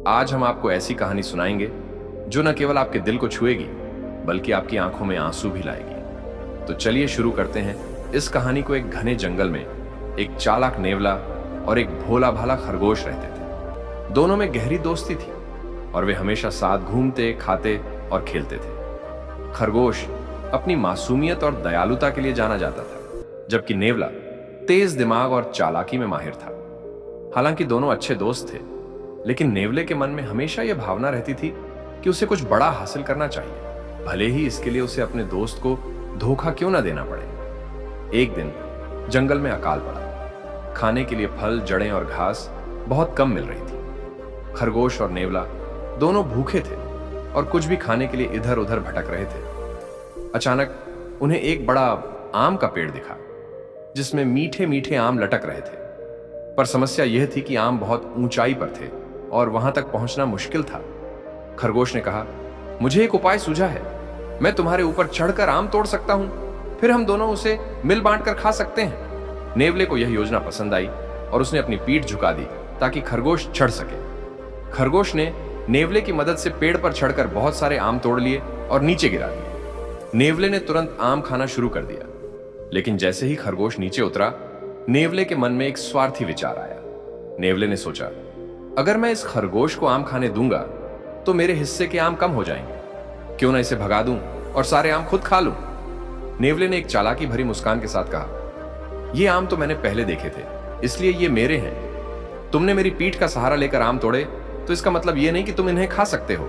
आज हम आपको ऐसी कहानी सुनाएंगे जो न केवल आपके दिल को छुएगी बल्कि आपकी आंखों में आंसू भी लाएगी। तो चलिए शुरू करते हैं इस कहानी को। एक घने जंगल में एक चालाक नेवला और एक भोला भाला खरगोश रहते थे। दोनों में गहरी दोस्ती थी और वे हमेशा साथ घूमते, खाते और खेलते थे। खरगोश अपनी मासूमियत और दयालुता के लिए जाना जाता था, जबकि नेवला तेज दिमाग और चालाकी में माहिर था। हालांकि दोनों अच्छे दोस्त थे, लेकिन नेवले के मन में हमेशा यह भावना रहती थी कि उसे कुछ बड़ा हासिल करना चाहिए, भले ही इसके लिए उसे अपने दोस्त को धोखा क्यों ना देना पड़े। एक दिन जंगल में अकाल पड़ा। खाने के लिए फल, जड़ें और घास बहुत कम मिल रही थी। खरगोश और नेवला दोनों भूखे थे और कुछ भी खाने के लिए इधर उधर भटक रहे थे। अचानक उन्हें एक बड़ा आम का पेड़ दिखा, जिसमें मीठे मीठे आम लटक रहे थे। पर समस्या यह थी कि आम बहुत ऊंचाई पर थे और वहां तक पहुंचना मुश्किल था। खरगोश ने कहा, मुझे एक उपाय सूझा है। मैं तुम्हारे ऊपर चढ़कर आम तोड़ सकता हूं, फिर हम दोनों उसे मिल बांट कर खा सकते हैं। नेवले को यह योजना पसंद आई और उसने अपनी पीठ झुका दी ताकि खरगोश चढ़ सके। खरगोश ने नेवले की मदद से पेड़ पर चढ़कर बहुत सारे आम तोड़ लिए और नीचे गिरा दिए। नेवले ने तुरंत आम खाना शुरू कर दिया, लेकिन जैसे ही खरगोश नीचे उतरा, नेवले के मन में एक स्वार्थी विचार आया। नेवले ने सोचा, अगर मैं इस खरगोश को आम खाने दूंगा तो मेरे हिस्से के आम कम हो जाएंगे। क्यों ना इसे भगा दूं और सारे आम खुद खा लूं। नेवले ने एक चालाकी भरी मुस्कान के साथ कहा, ये आम तो मैंने पहले देखे थे, इसलिए ये मेरे हैं। तुमने मेरी पीठ का सहारा लेकर आम तोड़े, तो इसका मतलब यह नहीं कि तुम इन्हें खा सकते हो।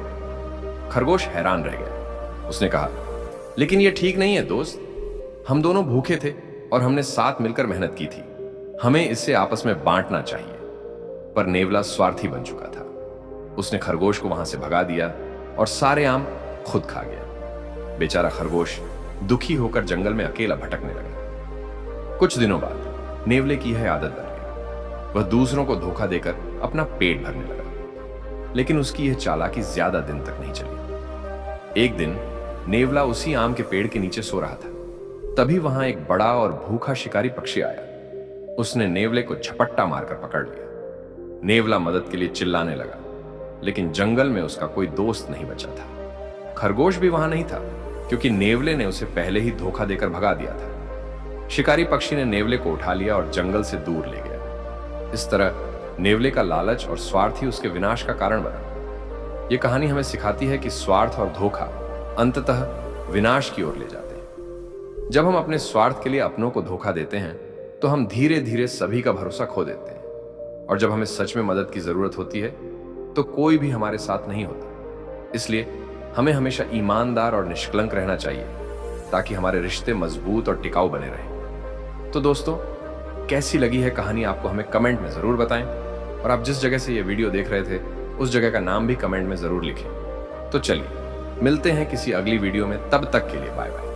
खरगोश हैरान रह गया। उसने कहा, लेकिन यह ठीक नहीं है दोस्त। हम दोनों भूखे थे और हमने साथ मिलकर मेहनत की थी। हमें इसे आपस में बांटना चाहिए। पर नेवला स्वार्थी बन चुका था। उसने खरगोश को वहां से भगा दिया और सारे आम खुद खा गया। बेचारा खरगोश दुखी होकर जंगल में अकेला भटकने लगा। कुछ दिनों बाद नेवले की यह आदत बन गई। वह दूसरों को धोखा देकर अपना पेट भरने लगा, लेकिन उसकी यह चालाकी ज्यादा दिन तक नहीं चली। एक दिन नेवला उसी आम के पेड़ के नीचे सो रहा था। तभी वहां एक बड़ा और भूखा शिकारी पक्षी आया। उसने नेवले को झपट्टा मारकर पकड़ लिया। नेवला मदद के लिए चिल्लाने लगा, लेकिन जंगल में उसका कोई दोस्त नहीं बचा था। खरगोश भी वहां नहीं था, क्योंकि नेवले ने उसे पहले ही धोखा देकर भगा दिया था। शिकारी पक्षी ने नेवले को उठा लिया और जंगल से दूर ले गया। इस तरह नेवले का लालच और स्वार्थ ही उसके विनाश का कारण बना। यह कहानी हमें सिखाती है कि स्वार्थ और धोखा अंततः विनाश की ओर ले जाते हैं। जब हम अपने स्वार्थ के लिए अपनों को धोखा देते हैं, तो हम धीरे धीरे सभी का भरोसा खो देते हैं। और जब हमें सच में मदद की जरूरत होती है, तो कोई भी हमारे साथ नहीं होता। इसलिए हमें हमेशा ईमानदार और निष्कलंक रहना चाहिए, ताकि हमारे रिश्ते मजबूत और टिकाऊ बने रहें। तो दोस्तों, कैसी लगी है कहानी आपको हमें कमेंट में जरूर बताएं। और आप जिस जगह से ये वीडियो देख रहे थे, उस जगह का नाम भी कमेंट में जरूर लिखें। तो चलिए मिलते हैं किसी अगली वीडियो में। तब तक के लिए बाय बाय।